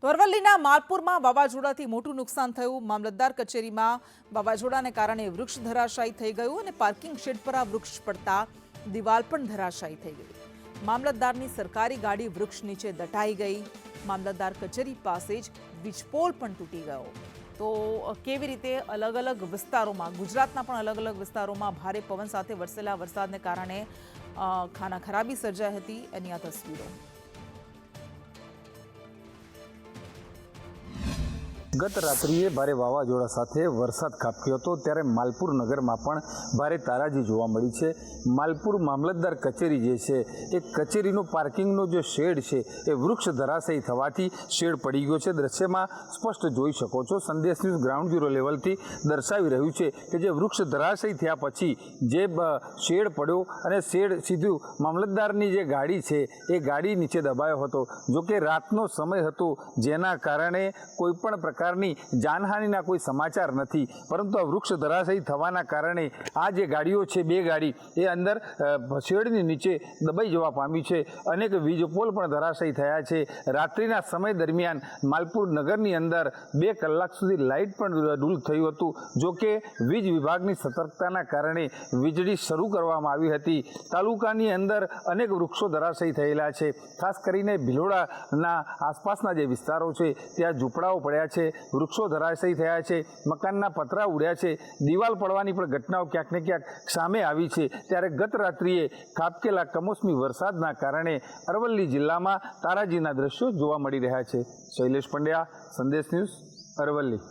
તો અરવલ્લીના માલપુરમાં વાવાઝોડાથી મોટું નુકસાન થયું। મામલતદાર કચેરીમાં વાવાઝોડાને કારણે વૃક્ષ ધરાશાયી થઈ ગયું અને પાર્કિંગ શેડ પર આ વૃક્ષ પડતા દિવાલ પણ ધરાશાયી થઈ ગઈ। મામલતદારની સરકારી ગાડી વૃક્ષ નીચે દટાઈ ગઈ। મામલતદાર કચેરી પાસે જ વીજપોલ પણ તૂટી ગયો। તો કેવી રીતે અલગ અલગ વિસ્તારોમાં, ગુજરાતના પણ અલગ અલગ વિસ્તારોમાં ભારે પવન સાથે વરસેલા વરસાદને કારણે ખાનાખરાબી સર્જાઈ હતી, એની આ તસવીરો। ગત રાત્રિએ ભારે વાવાઝોડા સાથે વરસાદ ખાબક્યો હતો, ત્યારે માલપુર નગરમાં પણ ભારે તારાજી જોવા મળી છે। માલપુર મામલતદાર કચેરી જે છે એ કચેરીનો પાર્કિંગનો જે શેડ છે એ વૃક્ષ ધરાશયી થવાથી શેડ પડી ગયો છે। દ્રશ્યમાં સ્પષ્ટ જોઈ શકો છો। સંદેશ ન્યૂઝ ગ્રાઉન્ડ ઝીરો લેવલથી દર્શાવી રહ્યું છે કે જે વૃક્ષ ધરાશયી થયા પછી જે શેડ પડ્યો અને શેડ સીધું મામલતદારની જે ગાડી છે એ ગાડી નીચે દબાયો હતો। જોકે રાતનો સમય હતો, જેના કારણે કોઈપણ પ્રકારની જાનહાનિના કોઈ સમાચાર નથી, પરંતુ આ વૃક્ષ ધરાશયી થવાના કારણે આ જે ગાડીઓ છે, બે ગાડી એ અંદર શેડની નીચે દબાઈ જવા પામી છે। અનેક વીજ પોલ પણ ધરાશયી થયા છે। રાત્રિના સમય દરમિયાન માલપુર નગરની અંદર 2 કલાક સુધી લાઇટ પણ ડૂલ થયું હતું। જોકે વીજ વિભાગની સતર્કતાના કારણે વીજળી શરૂ કરવામાં આવી હતી। તાલુકાની અંદર અનેક વૃક્ષો ધરાશયી થયેલા છે। ખાસ કરીને ભિલોડાના આસપાસના જે વિસ્તારો છે ત્યાં ઝૂંપડાઓ પડ્યા છે, વૃક્ષો ધરાશયી થયા છે, મકાનના પતરા ઉડ્યા છે, દિવાલ પડવાની પણ ઘટનાઓ ક્યાંક ને ક્યાંક સામે આવી છે। ત્યારે ગત રાત્રિએ ખાબકેલા કમોસમી વરસાદના કારણે અરવલ્લી જિલ્લામાં તારાજીના દ્રશ્યો જોવા મળી રહ્યા છે। શૈલેષ પંડ્યા, સંદેશ ન્યૂઝ, અરવલ્લી।